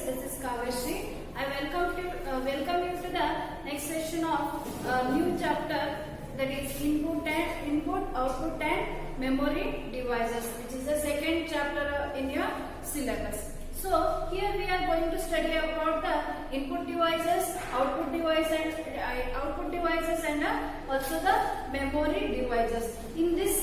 This is Kaveshri. I welcome you to the next session of new chapter, that is input, output and memory devices, which is the second chapter in your syllabus. So here we are going to study about the input devices, output devices, and also the memory devices. In this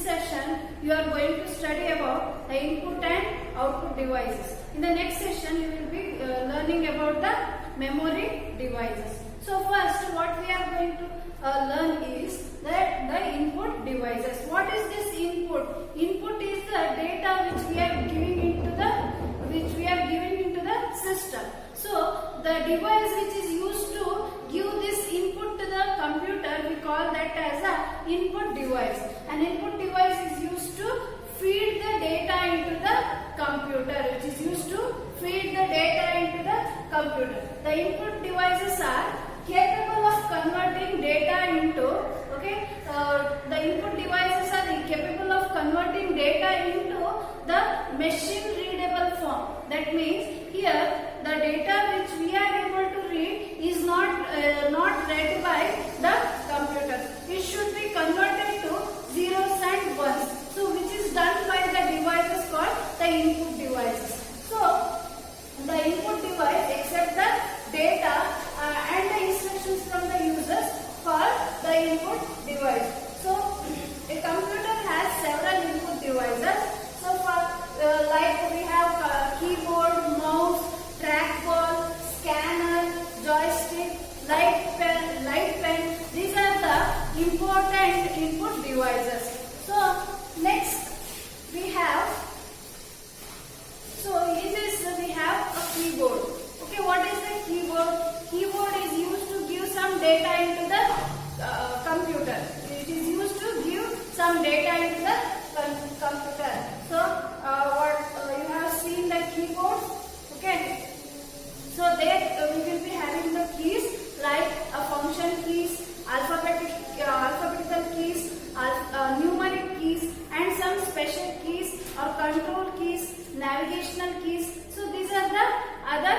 session, you are going to study about the input and output devices. In the next session, you will be learning about the memory devices. So first, what we are going to learn is that the input devices. What is this input? Input is the data which we are giving into the system. So the device which is used to give this input to the computer, we call that as a input device. An input device is used to feed the data into the computer, The input devices are capable of converting data into, the input devices are capable of converting data into the machine readable form. That means here the data which we are able to read is not read by the computer. It should be converted to zeros and ones. So which is done by the devices called the input devices. So the input device accepts the data and the instructions from the users for the input device. So a computer has several input devices. So for like we have keyboard, mouse, trackball, scanner, joystick, light pen. These are the important input devices. So next we have. So in this we have a keyboard. Okay, what is the keyboard? Keyboard is used to give some data into the computer. It is used to give some data into the computer. So what you have seen the keyboard. Okay. So there we will be having the keys like function keys, alphabetical keys, numeric keys, and some special keys or control keys, navigational keys. So these are the other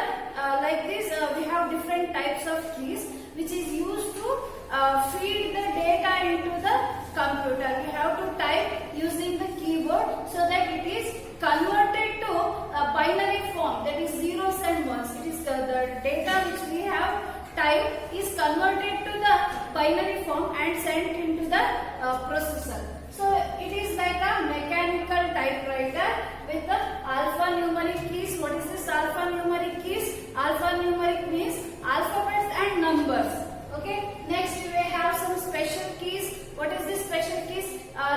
like this we have different types of keys which is used to feed the data into the computer. We have to type using the keyboard so that it is converted to a binary form, that is zeros and ones. It is the data which we have typed is converted to the binary form and sent into the processor. So it is like a mechanical typewriter with the alphanumeric keys. What is this alphanumeric keys? Alphanumeric means alphabets and numbers. Okay. Next we have some special keys. What is this special keys?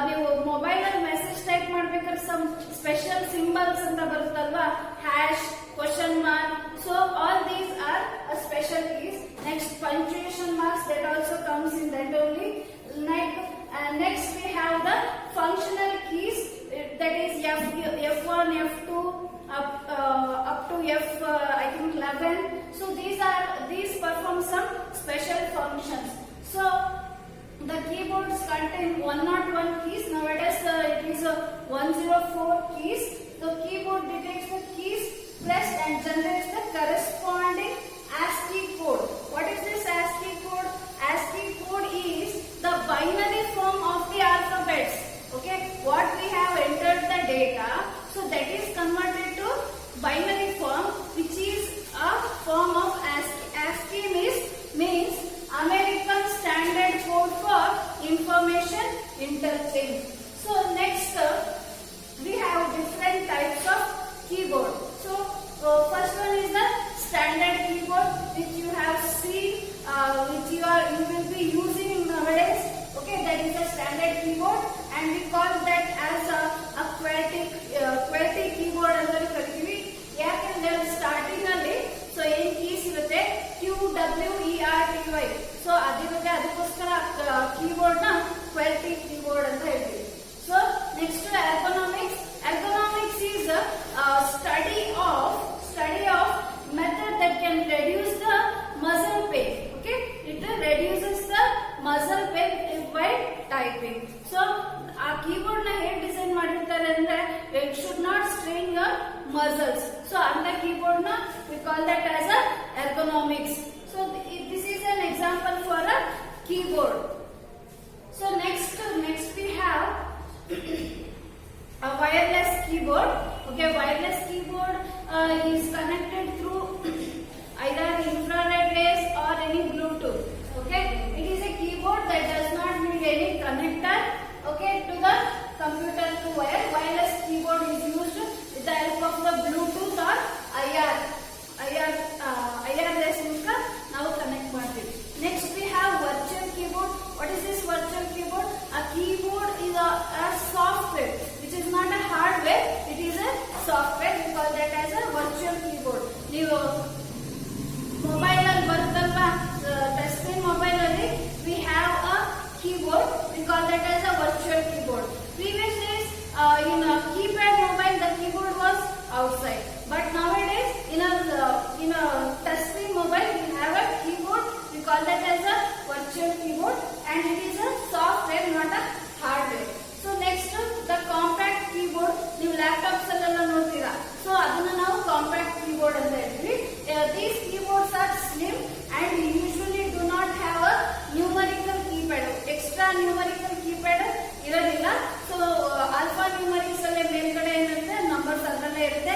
ನೀವು mobile ಅಲ್ಲಿ message type ಮಾಡಬೇಕಾದ್ರೆ some special symbols ಅಂತ ಬರುತ್ತಲ್ವಾ, hash, question mark. So all these are special keys. Next punctuation marks, that also comes in that only. Next we have the functional keys, that is F1, F2 up to F I think 11. So these perform some special functions. So the keyboards contain 101 keys. Nowadays it is 104 keys. The keyboard detects the keys pressed and generates the corresponding ASCII code. What is this ASCII code? ASCII code is the binary form of the alphabets. Okay, what we have entered the data, so that is converted to binary form, which is a form of ASCII. ASCII means American Standard Code for Information Interchange. So next we have different types of keyboard. So first one is the standard keyboard, which you have seen, which you will be using nowadays. Okay, that is a standard keyboard, and we call that as a QWERTY keyboard ಅಂತ ಕರಿತೀವಿ. ಯಾಕಂದ್ರೆ starting ಅಲ್ಲಿ so ಏನ್ keys ಇರುತ್ತೆ QWERTY. So ಅದಕ್ಕೋಸ್ಕರ keyboard ನ QWERTY keyboard ಅಂತ ಹೇಳ್ತೀವಿ. So next ergonomics. Ergonomics is a study of method that can reduce the muscle pain. Okay, it reduces the muscle pain by typing. So ಆ keyboard ನ ಹೇಗೆ design ಮಾಡಿರ್ತಾರೆ ಅಂದ್ರೆ it should not strain your call that as a ergonomics. So this is an example for a keyboard. So next we have a wireless keyboard. Okay, wireless keyboard is connected through either infrared rays or any Bluetooth. Okay, it is a keyboard that does not need any connector. Okay, to the computer to wire. Wireless keyboard is used with the help of the Bluetooth or IR rays ಮೂಲಕ ನಾವು connect ಮಾಡ್ತೀವಿ. Next we have virtual keyboard. What is this virtual keyboard? A keyboard is a software which is not a hardware. It is a software. We call that as a virtual keyboard. ನೀವು mobile ಅಲ್ಲಿ ಬರುತ್ತಲ್ವಾ, touch screen mobile ಅಲ್ಲಿ we have a keyboard. We call that as a virtual keyboard. Previous days in a keypad mobile the keyboard was outside, but nowadays in a touch screen mobile we have a keyboard. We call that as a virtual keyboard, and it is a software, not a hardware. So next the compact keyboard. ನೀವು laptops ಅಲ್ಲೆಲ್ಲ ನೋಡ್ತೀರಾ, so ಅದನ್ನ ನಾವು compact keyboard ಅಂತ ಹೇಳ್ತೀವಿ. These keyboards are slim and usually do not have a numerical keypad. Extra numerical keypad ಇರೋದಿಲ್ಲ. So alpha ನ್ಯೂಮರಿಕ್ಸ್ ಅಲ್ಲೇ ಮೇಲ್ಗಡೆ ಏನಿರುತ್ತೆ ನಂಬರ್ಸ್ ಅದರಲ್ಲೇ ಇರುತ್ತೆ.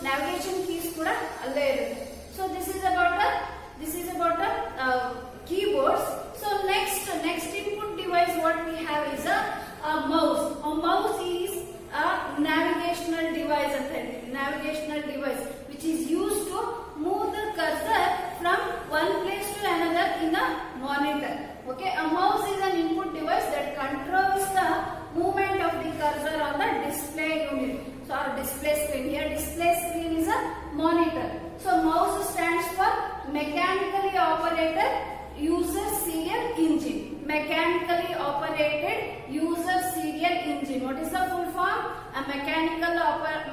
ನ್ಯಾವಿಗೇಷನ್ ಕೀಸ್ ಕೂಡ ಅಲ್ಲೇ ಇರುತ್ತೆ. So this is about keyboards. So next input device what we have is a mouse. A mouse is a navigational device which is used to move the cursor from one place to another in a monitor. Okay, a mouse is an input device that controls the movement of the cursor on the display unit. So our display screen, here display screen is a monitor. So mouse stands for mechanically operated user serial engine. Mechanically operated user serial engine. What is the full form? A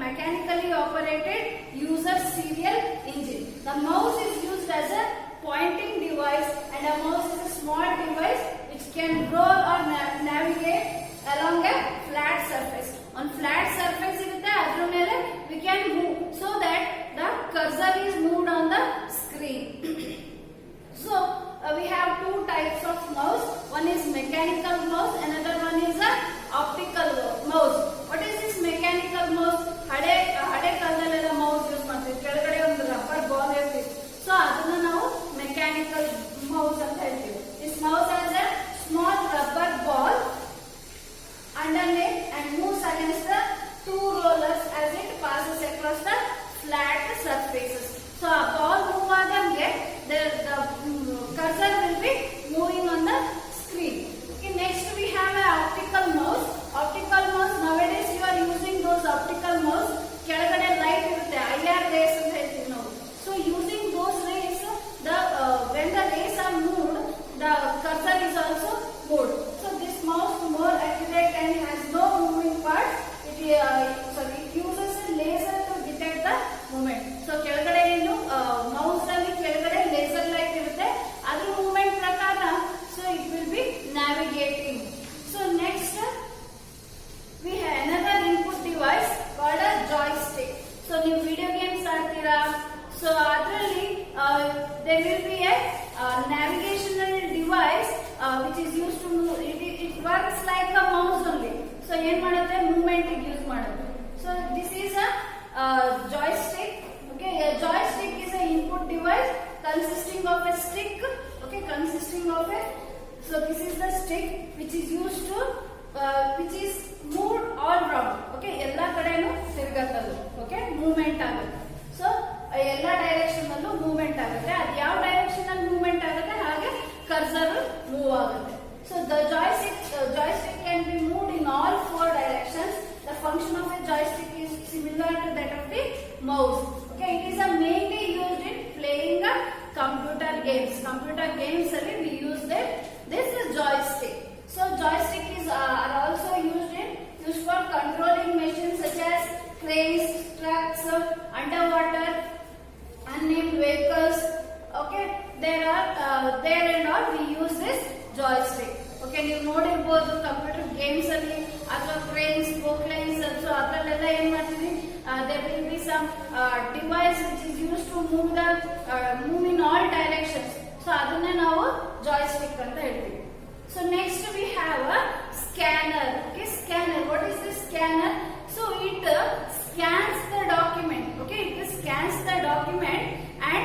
mechanically operated user serial engine. The mouse is used as a pointing device, and a mouse is a small device which can roll or navigate along a flat surface. On flat surface irutte adra mele we can move so that the cursor is moved on the screen. So we have two types of mouse. One is mechanical mouse, another one is a optical mouse. What is this mechanical mouse? ಹಳೆ ಕಾಲದಲ್ಲೆಲ್ಲ mouse use ಮಾಡ್ತೀವಿ, ಕೆಳಗಡೆ ಒಂದು rubber ball ಇರ್ತೀವಿ. So ಅದನ್ನ ನಾವು mechanical mouse ಅಂತ ಹೇಳ್ತೀವಿ. This mouse has a small rubber ball underneath and moves against the two rollers as it passes across the flat surfaces. So a ball move adange the cursor will be moving on the screen. Okay, next we have an optical mouse. Optical mouse, nowadays you are using those optical mouse. ಕೆಳಗಡೆ light ಇರುತ್ತೆ, IR rays ಅಂತ ಹೇಳ್ತೀವಿ ನಾವು. So using those rays, when the rays are moved, the cursor is also moved. So this mouse more accurate and has no moving parts. It uses a laser to detect the movement. So ಕೆಳಗಡೆ ಏನು mouse ಅಲ್ಲಿ ಕೆಳಗಡೆ laser light ಇರುತ್ತೆ, ಅದ್ರ movement ಪ್ರಕಾರ so it will be navigating. So next we have another input device called a joystick. So ನೀವು video games ಆಡ್ತೀರಾ, so ಅದರಲ್ಲಿ there will be a navigational device which is used to move. It works like a mouse only. So ಏನ್ ಮಾಡುತ್ತೆ, movement use ಮಾಡುತ್ತೆ. So this is a joystick. Okay, a joystick is an input device consisting of a stick. Okay, so this is the stick which is used to which is moved all round. Okay, ಎಲ್ಲಾ ಕಡೆನೂ ತಿರುಗತ್ತದು. Okay, movement ಆಗುತ್ತೆ. So ಎಲ್ಲಾ direction ಅಲ್ಲೂ movement ಆಗುತ್ತೆ. ಅದು ಯಾವ direction ಅಲ್ಲಿ movement ಆಗುತ್ತೆ ಹಾಗೆ ಕರ್ಸರ್ ಮೂವ್ ಆಗುತ್ತೆ. So the joystick can be moved in all four directions. The function of a joystick is similar to that of the mouse. Okay, it is mainly used in playing computer games. Computer games ಅಲ್ಲಿ we use this joystick. So joystick are also used for controlling machines such as cranes, trucks, underwater, unnamed vehicles. Okay, there and all we use this joystick. Okay, ನೀವು ನೋಡಿರಬಹುದು computer games ಅಲ್ಲಿ ಅಥವಾ cranes, spoke lines, so ಅದರಲ್ಲೆಲ್ಲ ಏನ್ ಮಾಡ್ತೀವಿ, there will be some device which is used to move in all directions. So ಅದನ್ನೇ ನಾವು joystick ಅಂತ ಹೇಳ್ತೀವಿ. So next we have a scanner. Okay, scanner. What is the scanner? So it scans the document. Okay, it scans the document and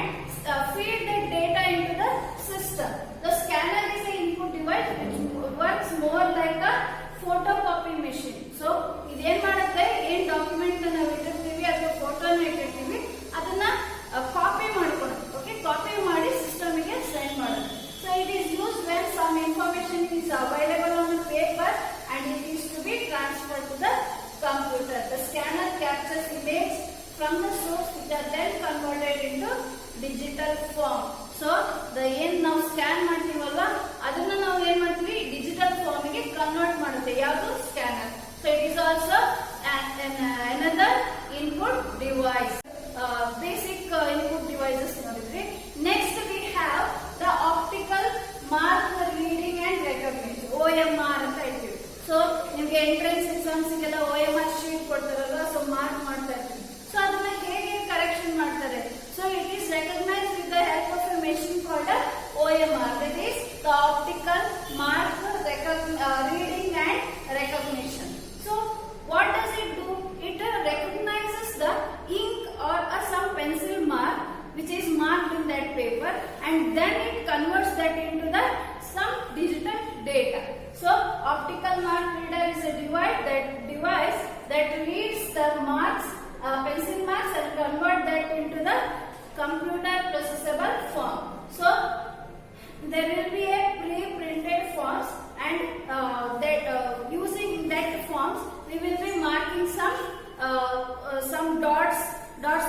feed the data into the system. The scanner is an input device which works more like a photocopy machine. So ಇದೇನ್ ಮಾಡುತ್ತೆ, ಏನ್ document ನಾವು ಇಟ್ಟಿರ್ತೀವಿ ಅಥವಾ ಫೋಟೋನ ಇಟ್ಟಿರ್ತೀವಿ ಅದನ್ನ copy ಮಾಡ್ಕೊಳ್ಳುತ್ತೆ. Okay, copy ಮಾಡಿ ಸಿಸ್ಟಮ್ಗೆ ಸೆಂಡ್ ಮಾಡುತ್ತೆ. So it is used when some information is available on the paper and it is to be transferred to the computer. The scanner captures image from the source which are then converted into digital form. So the ಏನ್ ನಾವು scan ಮಾಡ್ತೀವಲ್ವಾ ಅದನ್ನ ನಾವು ಏನ್ ಮಾಡ್ತೀವಿ, digital form ಗೆ convert ಮಾಡುತ್ತೆ. ಯಾವುದು? Scanner. So it is also another input device. Basic input devices ನೋಡಿದ್ವಿ. Next we have the optical mark reading and recognition, OMR ಅಂತ ಹೇಳ್ತೀವಿ. ಸೊ ನಿಮ್ಗೆ ಎಂಟ್ರೆನ್ಸ್ ಎಕ್ಸಾಮ್ಸ್ ಗೆಲ್ಲ OMR ಶೀಟ್ ಕೊಡ್ತಾರಲ್ವಾ, ಸೊ ಮಾರ್ಕ್ ಮಾಡ್ತಾ ಇರ್ತೀವಿ. ಸೊ ಅದನ್ನ ಹೇಗೆ ಕರೆಕ್ಷನ್ ಮಾಡ್ತಾರೆ? So it is recognised with the help of A machine called OMR, that is the optical mark reading and recognition. So what does it do? It recognizes the ink or some pencil mark which is marked in that paper and then it converts that into some digital data. So optical mark reader is a device that reads the marks, pencil marks, and convert that into the computer processable form. So there will be a pre-printed forms and using that forms we will be marking some dots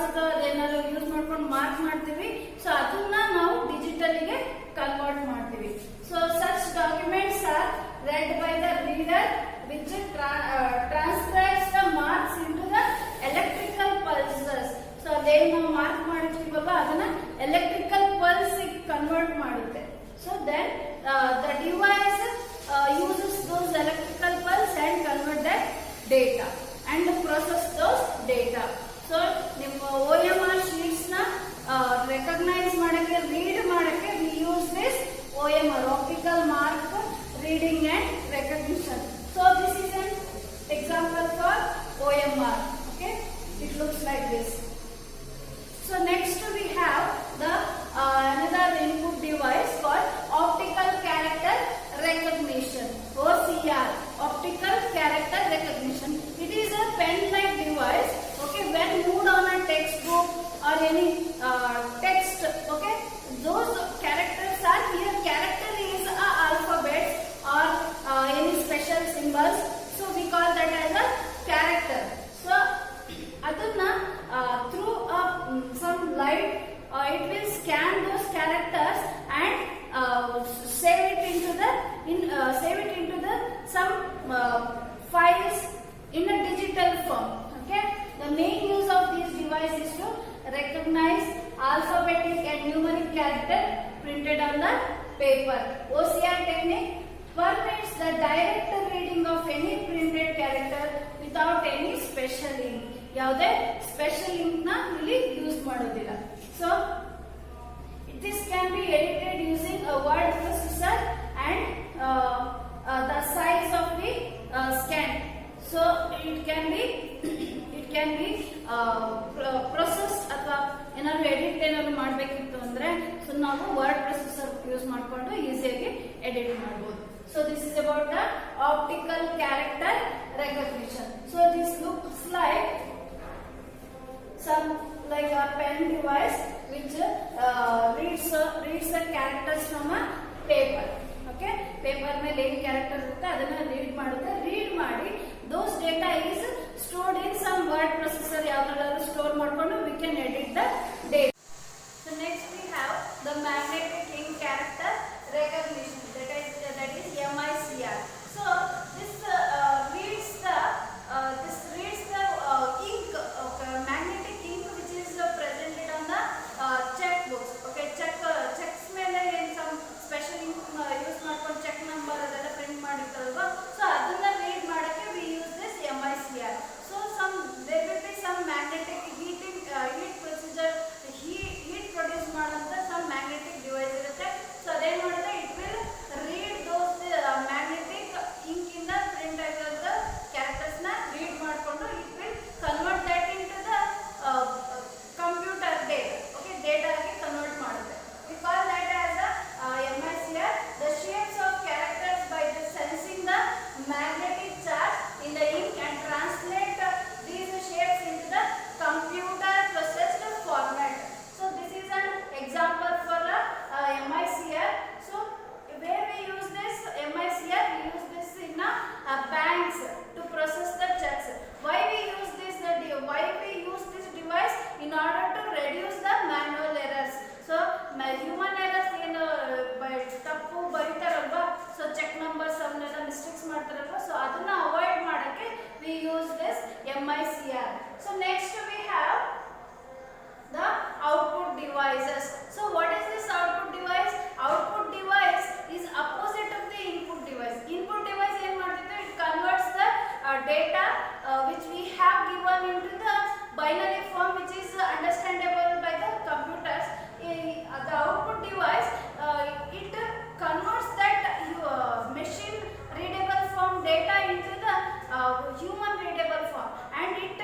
ಅಥವಾ ಏನಾದ್ರು use ಮಾಡ್ಕೊಂಡು mark ಮಾಡ್ತೀವಿ. So ಅದನ್ನ ನಾವು digital ಗೆ convert ಮಾಡ್ತೀವಿ. So such documents are read by the reader which transcribes the marks into the electrical pulses. So ಅದೇನು ನಾವು ಮಾರ್ಕ್ ಮಾಡಿರ್ತೀವಲ್ಲ ಅದನ್ನ ಎಲೆಕ್ಟ್ರಿಕಲ್ ಪಲ್ಸ್ ಕನ್ವರ್ಟ್ ಮಾಡುತ್ತೆ. So then the device uses those electrical pulse and convert that data and process those data. So ನಿಮ್ಮ OMR sheets ನ recognize ಮಾಡಕ್ಕೆ, read ಮಾಡಕ್ಕೆ we use this OMR, optical mark reading and recognition. So this is an example for OMR. Okay, it looks like this. So next we have the another input device called optical character recognition, OCR, optical character recognition. It is a pen-like device. Okay, when moved on a textbook or any text, okay, those characters are here. Character is a alphabet or any special symbols. So we call that as a character. So aduna through some light it will scan those characters and save it into the some files in a digital form. Okay, the main use of this device is to recognize alphabetic and numeric character printed on the paper. OCR technique permits the direct reading of any printed character without any special ink. ಯಾವುದೇ special ink ನ ಇಲ್ಲಿ use ಮಾಡೋದಿಲ್ಲ. So this can be edited using a word processor and the size of the scan. So it can be processed ಅಥವಾ ಏನಾದ್ರು edit ಏನಾದ್ರು ಮಾಡಬೇಕಿತ್ತು ಅಂದ್ರೆ so ನಾವು ವರ್ಡ್ ಪ್ರೊಸೆಸರ್ ಯೂಸ್ ಮಾಡಿಕೊಂಡು ಈಸಿಯಾಗಿ ಎಡಿಟ್ ಮಾಡಬಹುದು. So this is about the optical character recognition. So this looks like some like a pen device which reads the characters from a paper. Okay, paper ಮೇಲೆ ಏನು character ಇರುತ್ತೆ ಅದನ್ನ read ಮಾಡುತ್ತೆ. Read ಮಾಡಿ those data is stored in some word processor ಯಾವ್ದ್ರಲ್ಲಾದ್ರೂ store ಮಾಡ್ಕೊಂಡು we can edit the data. So next we have the magnetic ink character recognition, that is MICR. So this reads the ink, magnetic ink which is presented on the checkbooks. Okay, checks ಮೇಲೆ some special ink use ಮಾಡ್ಕೊಂಡು check number ಅದೆಲ್ಲ print ಮಾಡಿರ್ತಾರಲ್ವಾ, so ಅದನ್ನ read ಮಾಡಕ್ಕೆ we use this MICR. So there will be some which is understandable by the computers. The output device, it converts that machine readable form data into the human readable form, and it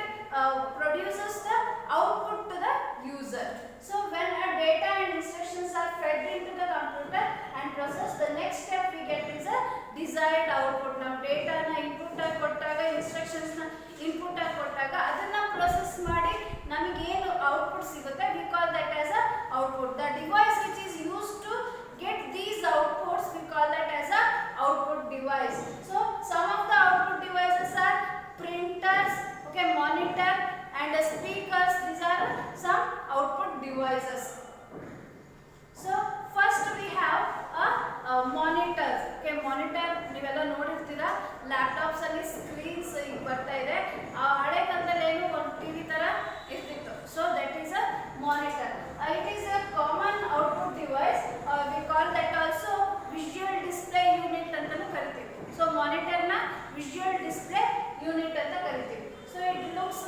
produces the output to the user. So when a data and instructions are fed into the computer and processed, the next step we get is a desired output. Now data na input ಆಗಿ ಕೊಟ್ಟಾಗ, instructions na input ಆಗಿ ಕೊಟ್ಟಾಗ ಅದನ್ನ process ಮಾಡಿ ನಮಗೆ ಏನು output ಸಿಗುತ್ತೆ, we call that as a output. The device which is used to get these outputs, we call that as a output device. So some of the output devices are printers, okay, monitor and speakers. These are some output devices. So first we have a monitor. Okay, monitor ನೀವೆಲ್ಲ ನೋಡಿರ್ತೀರಾ, laptops ಅಲ್ಲಿ screens ಈಗ ಬರ್ತಾ ಇದೆ. ಹಳೆ ಕಾಲದಲ್ಲಿ ಏನು ಒಂದು ಟಿವಿ ತರ ಇರ್ತಿತ್ತು. So that is a monitor. It is a common output device. V call that also visual display unit ಅಂತಾನೂ ಕರಿತೀವಿ. ಸೊ ಮಾನಿಟರ್ನ ವಿಜುವಲ್ ಡಿಸ್ಪ್ಲೇ ಯೂನಿಟ್ ಅಂತ ಕರಿತೀವಿ. So it looks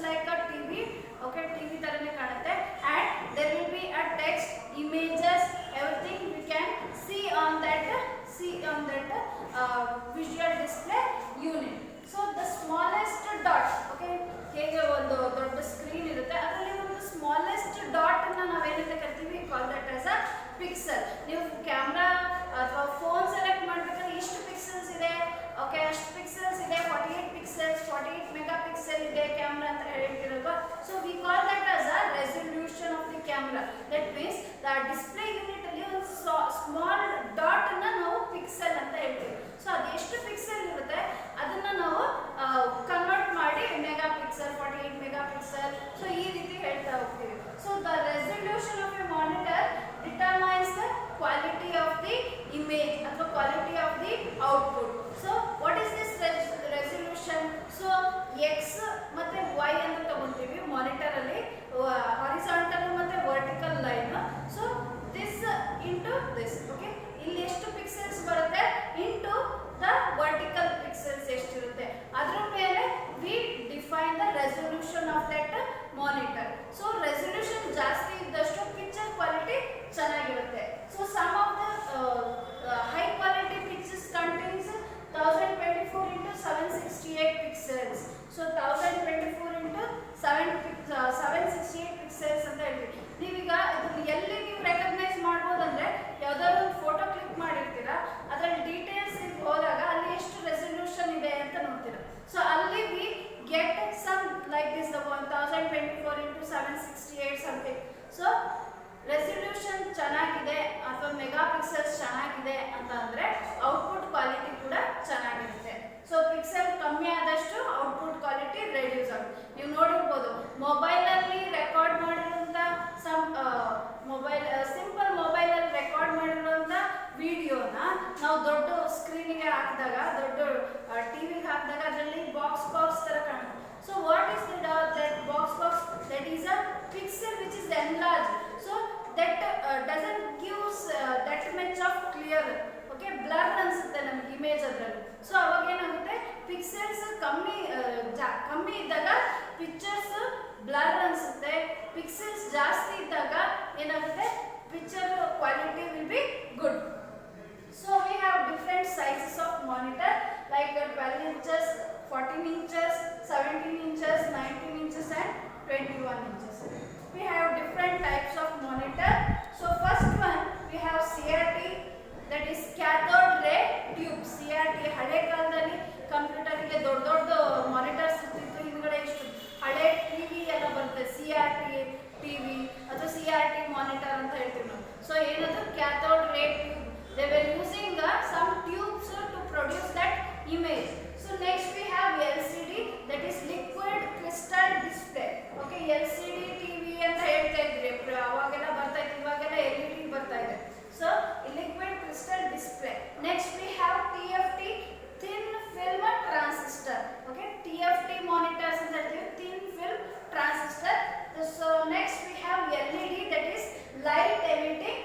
like a TV. Okay, TV ತರನೇ ಕಾಣುತ್ತೆ. and there will be a text, images, everything we can see on that visual display unit. So the smallest dot, okay, ಹೇಗೆ ಒಂದು ದೊಡ್ಡ screen ಇರುತ್ತೆ, ಅದರಲ್ಲಿ ಒಂದು ಸ್ಮಾಲೆಸ್ಟ್ ಡಾಟ್ ಅನ್ನ ನಾವೇನಂತ ಕರಿತೀವಿ, call that as a pixel. ನೀವು ಕ್ಯಾಮ್ರಾ ಅಥವಾ ಫೋನ್ ಸೆಲೆಕ್ಟ್ ಮಾಡಬೇಕಾದ್ರೆ ಇಷ್ಟು ಪಿಕ್ಸೆಲ್ಸ್ ಇದೆ, ಓಕೆ, ಅಷ್ಟು ಪಿಕ್ಸೆಲ್ಸ್ ಇದೆ, 48 ಪಿಕ್ಸೆಲ್ಸ್, 48 ಮೆಗಾ ಪಿಕ್ಸೆಲ್ ಇದೆ ಕ್ಯಾಮ್ರಾ ಅಂತ ಹೇಳ್ತಿರಲ್ವಾ. So we call that as a resolution of the camera. That means the display unit ಅಲ್ಲಿ ಒಂದು ಸ್ಮಾಲ್ ಡಾಟ್ ಅನ್ನ ನಾವು ಪಿಕ್ಸೆಲ್ ಅಂತ ಹೇಳ್ತೀವಿ. ಸೊ ಅದು ಎಷ್ಟು ಪಿಕ್ಸೆಲ್ ಇರುತ್ತೆ ಅದನ್ನ ನಾವು ಕನ್ವರ್ಟ್ ಮಾಡಿ mega pixel, 48 mega pixel, so ಈ ರೀತಿ ಹೇಳ್ತಾ ಹೋಗ್ತೀವಿ. So the resolution of a monitor determines the quality of the image ಅಥವಾ quality of the output. So what is this resolution? So X ಮತ್ತೆ ವೈ ಅಂತ ತಗೊಂತೀವಿ ಮಾನಿಟರ್ ಅಲ್ಲಿ, ಹಾರಿಸಾಂಟಲ್ ಮತ್ತೆ vertical line. So this into this, okay, ಇಲ್ಲಿ ಎಷ್ಟು pixels ಬರುತ್ತೆ into the vertical pixels ಎಷ್ಟಿರುತ್ತೆ, ಅದರ ಮೇಲೆ we define the resolution of that monitor. So resolution ಜಾಸ್ತಿ ಇದ್ದಷ್ಟು ಪಿಕ್ಚರ್ ಕ್ವಾಲಿಟಿ ಚೆನ್ನಾಗಿರುತ್ತೆ. So some of the high quality pictures contains 1024 into 768 pixels. So 1024 into 768 pixels ಅಂತ ಹೇಳ್ತೀವಿ. ನೀವೀಗ ಇದನ್ನ ಎಲ್ಲಿ ನೀವು ರೆಕಗ್ನೈಸ್ ಮಾಡ್ಬೋದಂದ್ರೆ, ಯಾವ್ದಾದ್ರು ಒಂದು ಫೋಟೋ ಕ್ಲಿಕ್ ಮಾಡಿರ್ತೀರಾ, ಅದರಲ್ಲಿ ಡೀಟೇಲ್ಸ್ ಹೋದಾಗ ಅಲ್ಲಿ ಎಷ್ಟು ರೆಸಲ್ಯೂಷನ್ ಇದೆ ಅಂತ ನೋಡ್ತೀರಾ. ಸೊ ಅಲ್ಲಿ we get some like this, the 1024 into 768 something. So resolution ಚೆನ್ನಾಗಿದೆ ಅಥವಾ ಮೆಗಾ ಪಿಕ್ಸೆಲ್ಸ್ ಚೆನ್ನಾಗಿದೆ ಅಂತ ಅಂದ್ರೆ ಔಟ್ಪುಟ್ ಕ್ವಾಲಿಟಿ ಕೂಡ ಚೆನ್ನಾಗಿರುತ್ತೆ. ಸೊ ಪಿಕ್ಸೆಲ್ ಕಮ್ಮಿ ಆದಷ್ಟು ಔಟ್ಪುಟ್ ಕ್ವಾಲಿಟಿ ರೆಡ್ಯೂಸ್ ಆಗುತ್ತೆ. ನೀವು ನೋಡಿರ್ಬೋದು ಮೊಬೈಲ್ ಅಲ್ಲಿ ರೆಕಾರ್ಡ್ ಮಾಡಿರುವಂತ ಸಿಂಪಲ್ ಮೊಬೈಲ್ ಅಲ್ಲಿ ರೆಕಾರ್ಡ್ ಮಾಡಿರುವಂತ ವಿಡಿಯೋನ ನಾವು ದೊಡ್ಡ ಸ್ಕ್ರೀನಿಗೆ ಹಾಕಿದಾಗ, ದೊಡ್ಡ ಟಿವಿಗೆ ಹಾಕಿದಾಗ ಅದರಲ್ಲಿ ಬಾಕ್ಸ್ ತರ ಕಾಣುತ್ತೆ. So what is that box? That is a pixel which is enlarged. So that doesn't gives that much of clear, okay, blur ಅನ್ಸುತ್ತೆ ನಮಗೆ ಇಮೇಜ್ ಅದರಲ್ಲಿ. ಸೊ ಅವಾಗ ಏನಾಗುತ್ತೆ, ಪಿಕ್ಸೆಲ್ಸ್ ಕಮ್ಮಿ ಇದ್ದಾಗ ಪಿಕ್ಚರ್ಸ್ ಬ್ಲರ್ ಅನ್ಸುತ್ತೆ. ಪಿಕ್ಸೆಲ್ಸ್ ಜಾಸ್ತಿ ಇದ್ದಾಗ ಏನಾಗುತ್ತೆ, picture quality will be good. So we have different sizes of monitor like 12 inches, 14 inches, 17 inches, 19 inches and 21 inches. We have different types of monitor. So first one we have CRT, that is cathode ray tube. CRT ಹಳೆ ಕಾಲದಲ್ಲಿ ಕಂಪ್ಯೂಟರ್ಗೆ ದೊಡ್ಡ monitors ಇರ್ತಿತ್ತು, ಹಿಂದ್ಗಡೆ ಇಷ್ಟು ಹಳೆ TV ಎಲ್ಲ ಬರುತ್ತೆ, CRT ಟಿವಿ ಅಥವಾ CRT ಮಾನಿಟರ್ ಅಂತ ಹೇಳ್ತೀವಿ ನಾವು. ಸೊ ಏನದು cathode ray tube. They were using some tubes to produce that image. So next we have LCD, that is liquid crystal display. Okay, LCD TV ಅಂತ ಹೇಳ್ತಾ ಇದ್ರಿ, ಅವಾಗೆಲ್ಲ ಬರ್ತಾ ಇತ್ತು, ಇವಾಗೆಲ್ಲ LED ಬರ್ತಾ ಇದೆ. So liquid crystal display. Next we have TFT, thin film transistor. Okay, TFT monitors ಅಂತ ಹೇಳ್ತೀವಿ, thin film transistor. So next we have LED, that is light emitting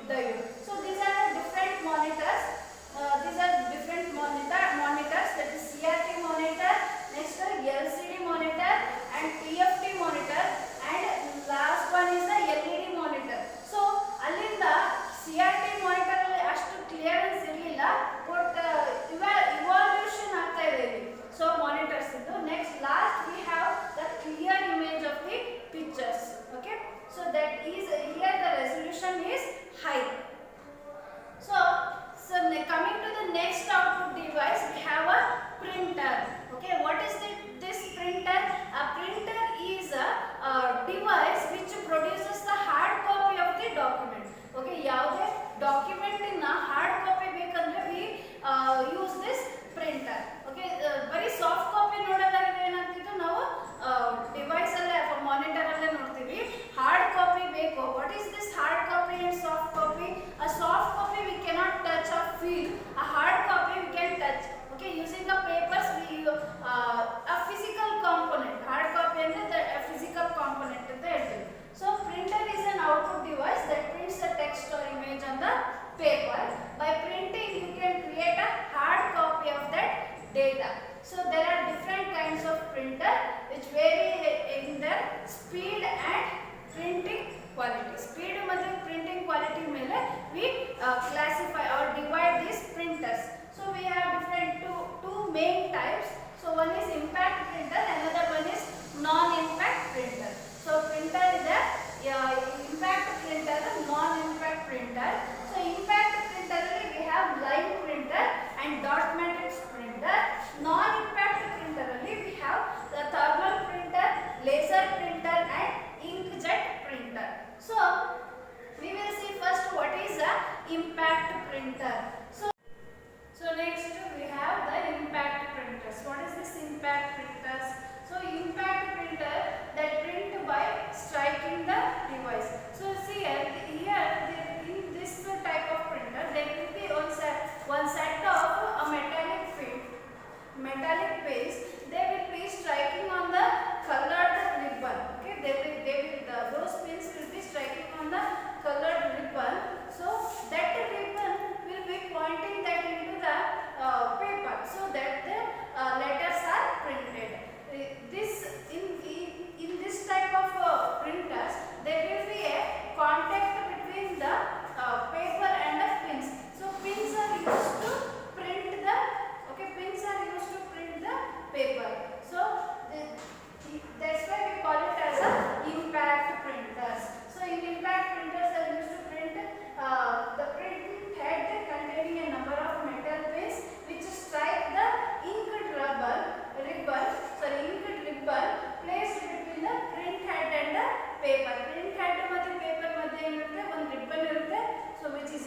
diode. So these are the different monitors. That is CRT monitor. Next LCD monitor,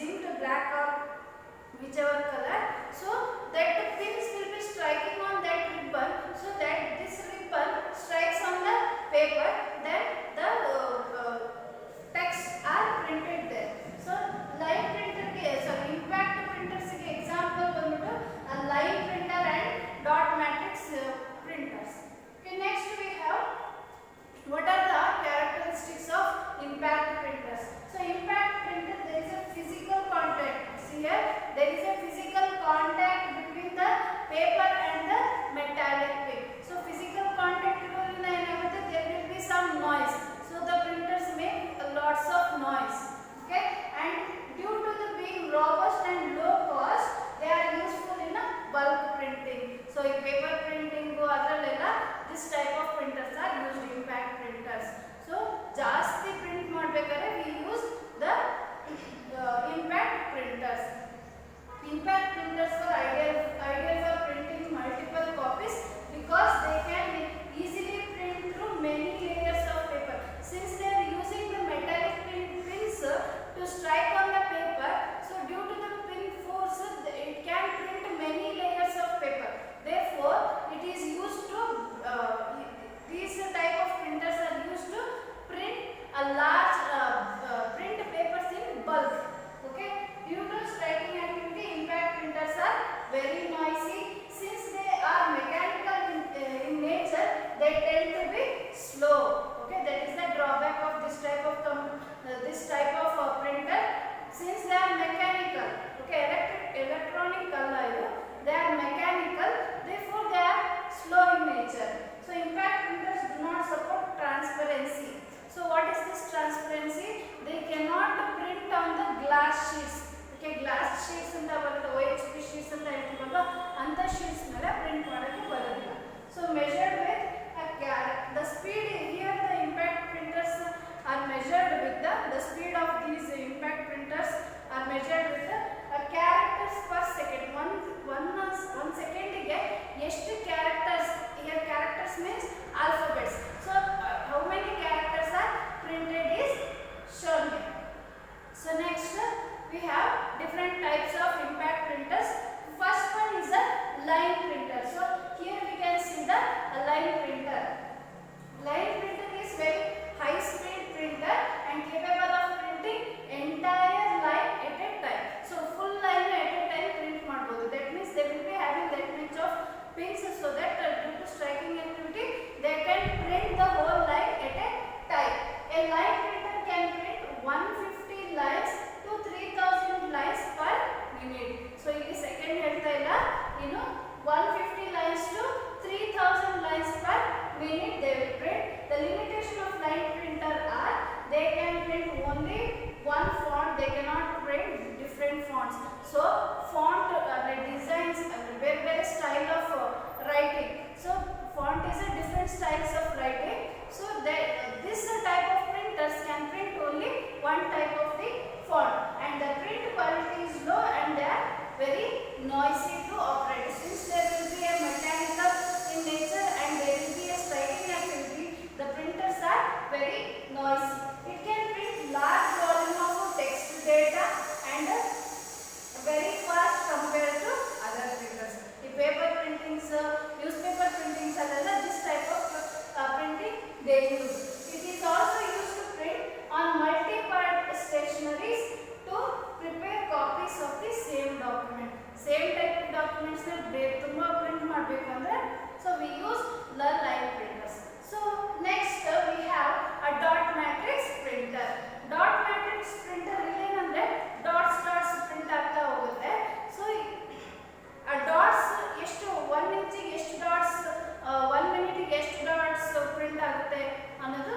using the black or whichever color. So that the pins will be striking on that ribbon, so that this ribbon strikes on the paper, then the text are printed there. So line printer ke impact printers ke example bandu line printer and dot matrix printers. Okay, next we have what are the characteristics of impact printers. So impact printer, there is a physical contact. See here, there is a physical contact between the paper and the metallic ink. So physical contact there will be some noise. So the printers make lots of noise. Okay, and due to the being robust and low cost, they are useful in a bulk printing. So in paper printing this type of printers are used, impact printers. So ಜಾಸ್ತಿ print ಮಾಡಬೇಕಾದ್ರೆ we use the impact printers. Impact printers are ideal for printing multiple copies because they can easily print through many layers of paper. Since they are using the metallic pins to strike on the paper, so due to the pin force, it can print many layers of paper. Therefore, it is used to these type of printers are used to print a large print papers in bulk. Okay, due to striking activity, impact printers are very noisy. Since they are mechanical in nature, they tend to be slow. Okay, that is the drawback of this type of printer. Since they are mechanical, okay, electronic they are mechanical, therefore they are slow in nature. So impact printers do not support transparency. So what is this transparency? They cannot print on the glass sheets. Okay, glass sheets and OHP sheets and anta sheets mele print madake baradilla. So measured with the speed here, the impact printers are measured with the speed of these impact printers are measured with the characters per second. One second ige ಎಷ್ಟು characters, here characters means alphabets. So how many characters are printed is shown here. So next we have different types of impact printers. First one is a line printer. So here we can see the line printer. Line printer is very high speed printer and capable of printing entire line at a time. So full line at a time print ಮಾಡಬಹುದು. That means they will be having that much of pins, so that due to striking activity they can print the whole line at a time. A line printer can print 150 lines to 3000 lines per minute. So ಇಲ್ಲಿ second ಹೇಳ್ತಾ ಇಲ್ಲ, 150 lines to 3000 lines per minute they will print. The limitation of line printer are they can print only one font, they cannot print different fonts. So font designs very style of writing. So font is a different styles of writing. So this type of printers can print only one type of the font, and the print quality is low and they are very noisy to operate. Since there will be a mechanical in nature and there will be a striking activity, the printers are very noisy. It can print large volume of text data and very fast compared to other printers. The paper printings, newspaper printings, this type of printing they use. It is also used to print on multi-part stationaries to prepare copies of the same document. Same type of documents tumba print ಮಾಡಬೇಕಂದ್ರೆ, so we use the line printers. So next we have a dot matrix printer. Dot matrix printer ಏನಂದ್ರೆ dots print ಆಗ್ತಾ ಹೋಗುತ್ತೆ. So a dots ಎಷ್ಟು 1 inch ಗೆ ಎಷ್ಟು dots 1 minute ಗೆ ಎಷ್ಟು dots print ಆಗುತ್ತೆ ಅನ್ನೋದು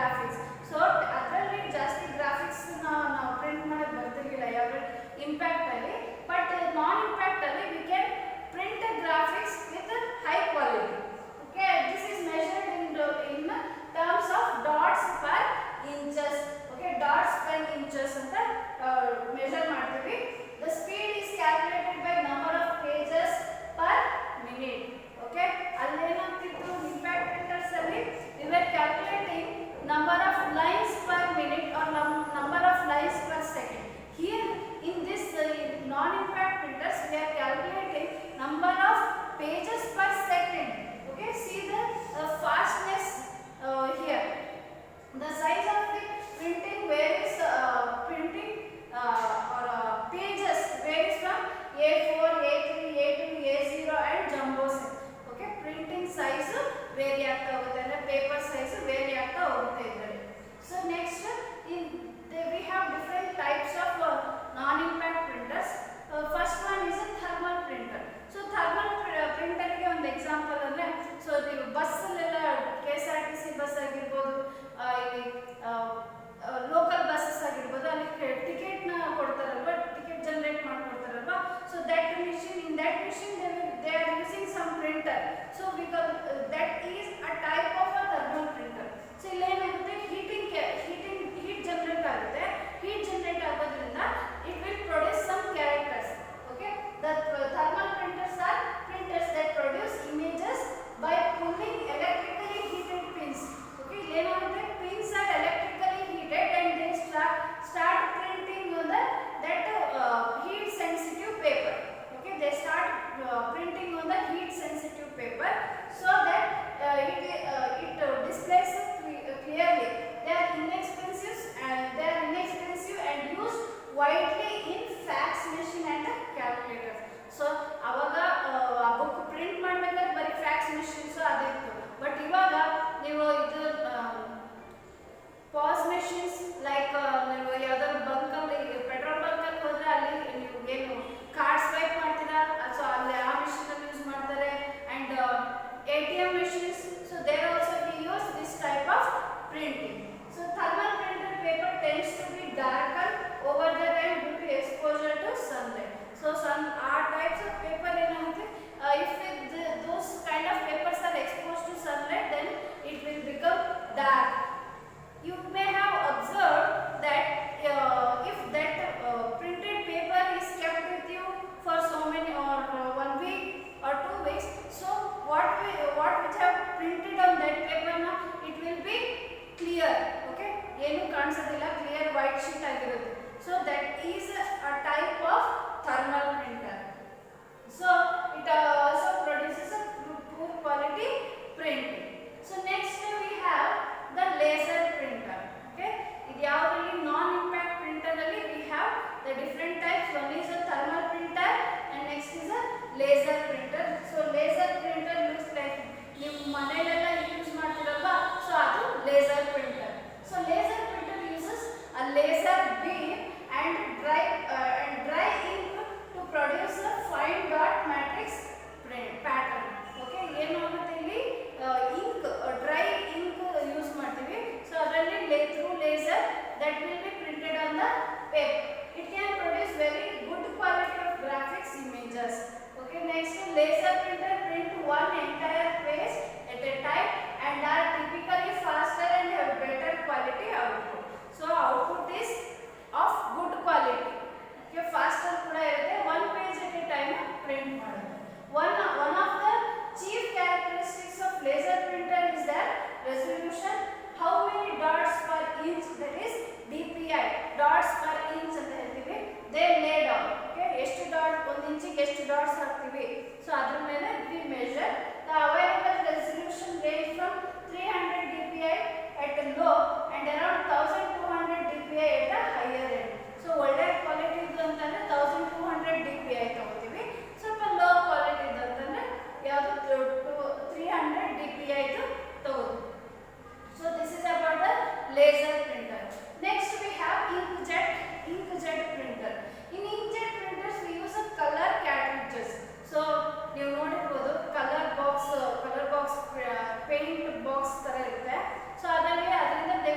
ಗ್ರಾಫಿಕ್ಸ್. ಸೊ ಅದರಲ್ಲಿ ಜಾಸ್ತಿ ಗ್ರಾಫಿಕ್ಸ್ ನಾವು ಪ್ರಿಂಟ್ ಮಾಡಕ್ಕೆ ಬರ್ತಿರ್ಲಿಲ್ಲ ಯಾವ ಇಂಪ್ಯಾಕ್ಟ್ ಅಲ್ಲಿ. ಬಟ್ ನಾನ್ ಇಂಪ್ಯಾಕ್ಟ್ ಅಲ್ಲಿ we can print graphics with high quality. Okay, this is measured in terms of dots per inches. Okay, dots per inches ಅಂತ ಮೆಷರ್ ಮಾಡ್ತೀವಿ. The speed is calculated by number of pages per minute. Okay, ಅಲ್ಲೇನಾಗ್ತಿತ್ತು impact printers ಅಲ್ಲಿ we were calculating number of lines per minute or number of lines per second. Here in this non-impact printers we are calculating number of pages per second. Okay, see the fastness here. The size of the printing varies, printing or pages varies from A4, A3, A2, A0 and jumbo set. Okay, printing size vary ಆಗ್ತಾ ಹೋಗುತ್ತೆ, ಅಂದ್ರೆ paper size very ಆಗ್ತಾ ಹೋಗುತ್ತೆ ಇದರಲ್ಲಿ. So next we have different types of non-impact printers. First one is a thermal printer. So thermal printer ಗೆ ಒಂದು example ಅಂದ್ರೆ, so ನೀವು ಬಸ್ ಅಲ್ಲೆಲ್ಲ KSRTC ಬಸ್ ಆಗಿರ್ಬೋದು, ಲೋಕಲ್ ಬಸ್ಸಸ್ ಆಗಿರ್ಬೋದು, ಅಲ್ಲಿ ಟಿಕೆಟ್ ನ ಕೊಡ್ತಾರಲ್ವಾ, ಟಿಕೆಟ್ ಜನರೇಟ್ ಮಾಡ್ಕೊಡ್ತಾರಲ್ವಾ. So that machine, in that machine they are using some printer. So because that is a type of a thermal printer. So ಇಲ್ಲಿ ಏನಾಗುತ್ತೆ, heat generate ಆಗುತ್ತೆ. Heat generate ಆಗೋದ್ರಿಂದ it will produce some characters. Okay, the thermal printers are printers that produce images by pulling electrically heated pins. Okay, ಇಲ್ಲಿ ಏನಾಗುತ್ತೆ, pins are electrically heated and they start printing on that heat sensitive paper. Okay, they start printing on the heat sensitive paper so that it displays clearly. They are inexpensive and used widely in fax machine and calculators. So ಅವಾಗ ಆ book print ಮಾಡಬೇಕಾದ್ರೆ ಬರೀ fax machines ಅದಿತ್ತು. But ಇವಾಗ ನೀವು ಇದು pass machines like ನೀವು ಯಾವ್ದಾದ್ರು ಬಂಕಲ್ಲಿ petrol ಬಂಕಲ್ಲಿ ಹೋದ್ರೆ ಅಲ್ಲಿ ನೀವು ಏನು ಕಾರ್ಡ್ ಸ್ವೈಪ್ ಮಾಡ್ತೀರಾ, ಸೊ ಅಲ್ಲಿ ಆ ಮೆಷಿನ್ ಅನ್ನು ಯೂಸ್ ಮಾಡ್ತಾರೆ. And ATM machines, so there also we use this type of printing. So thermal printer paper tends to be darkened over the time due to exposure to sunlight. So some are types of paper ಏನಾಗುತ್ತೆ, if those kind of papers are exposed to sunlight, then it will become dark. You may have observed that if that printed paper is kept with you for so many or 1 week or 2 weeks, so what which have printed on that paper now, it will be clear. Okay, ಏನು ಕಾಣಿಸೋದಿಲ್ಲ, clear white sheet ಆಗಿರುತ್ತೆ. So that is a type of thermal printer. So it also produces a poor quality printing. So next we have the laser printer. Okay, ಇದು ಯಾವ್ದ್ರಲ್ಲಿ ನಾನ್ impact printer ಅಲ್ಲಿ we have the different types. One is a thermal printer and next is a laser printer. So laser printer looks like ನೀವು ಮನೆಯಲ್ಲೆಲ್ಲ use ಮಾಡ್ತಿರಲ್ವಾ, so ಅದು laser printer. So laser printer uses a laser beam and dry ink to produce a fine dot matrix pattern. Okay, ಏನು ಆಗುತ್ತೆ ಇಲ್ಲಿ ink dry ink use ಮಾಡ್ತೀವಿ. So ಅದರಲ್ಲಿ through laser that will be printed on the paper. It can produce very good quality of graphics images. Okay, next laser printer print one entire page at a time and are typically faster and have better quality output. So output is of good quality. Okay, faster ಕೂಡ ಇರುತ್ತೆ, one page at a time print ಮಾಡೋದು. One of the chief characteristics of laser printer is their resolution. How many dots per inch, that is DPI, dots per inch ಅಂತ ಹೇಳ್ತೀವಿ. They lay down. Okay, ಎಷ್ಟು dot, ಒಂದು ಇಂಚಿಗೆ ಎಷ್ಟು dots ಹಾಕ್ತೀವಿ, so ಅದ್ರ ಮೇಲೆ we measure. The available resolution range from 300 dpi at a low and around 1200 dpi at a higher end. So ಒಳ್ಳೆ quality ಇದು ಅಂತಂದ್ರೆ 1200 dpi ತಗೋತೀವಿ. ಸ್ವಲ್ಪ ಲೋ ಕ್ವಾಲಿಟಿ ಇದು ಅಂತಂದ್ರೆ ಯಾವುದು 300 dpi ಇದು ತಗೋತೀವಿ. So this is about the laser printer. Next we have inkjet printer. In inkjet printers we use a color cartridges. So ನೀವು ನೋಡಿರಬಹುದು ಕಲರ್ ಬಾಕ್ಸ್ ಪೇಂಟ್ ಬಾಕ್ಸ್ ತರ ಇರುತ್ತೆ. ಸೊ ಅದರಲ್ಲಿ ಅದರಿಂದ they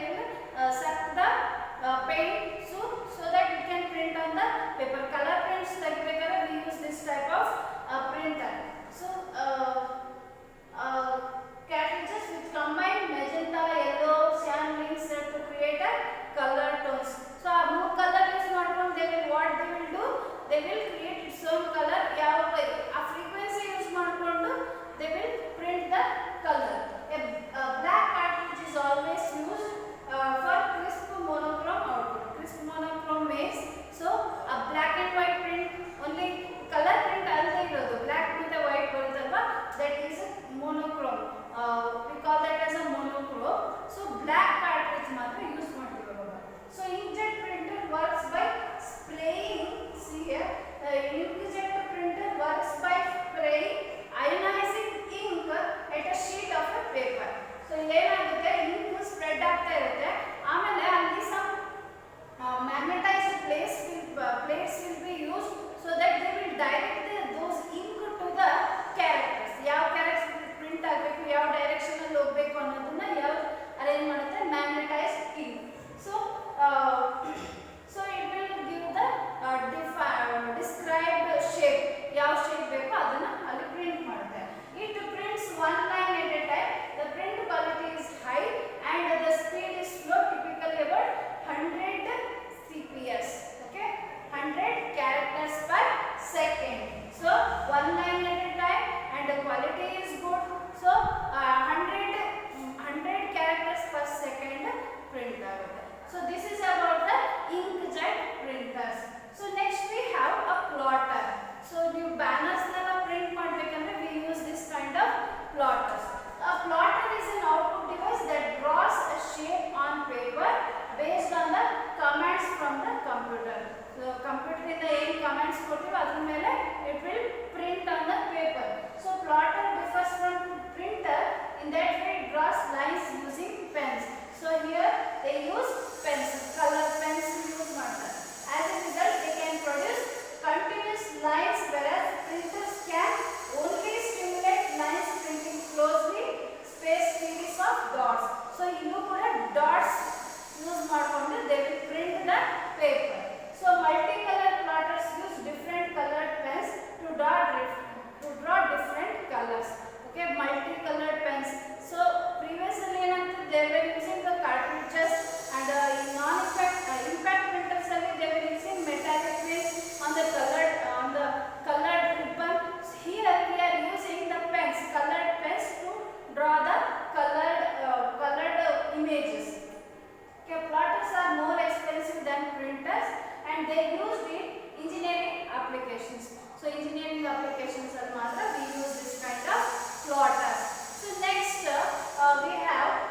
and they used in engineering applications. So engineering applications are matra we use this kind of plotter. So next we have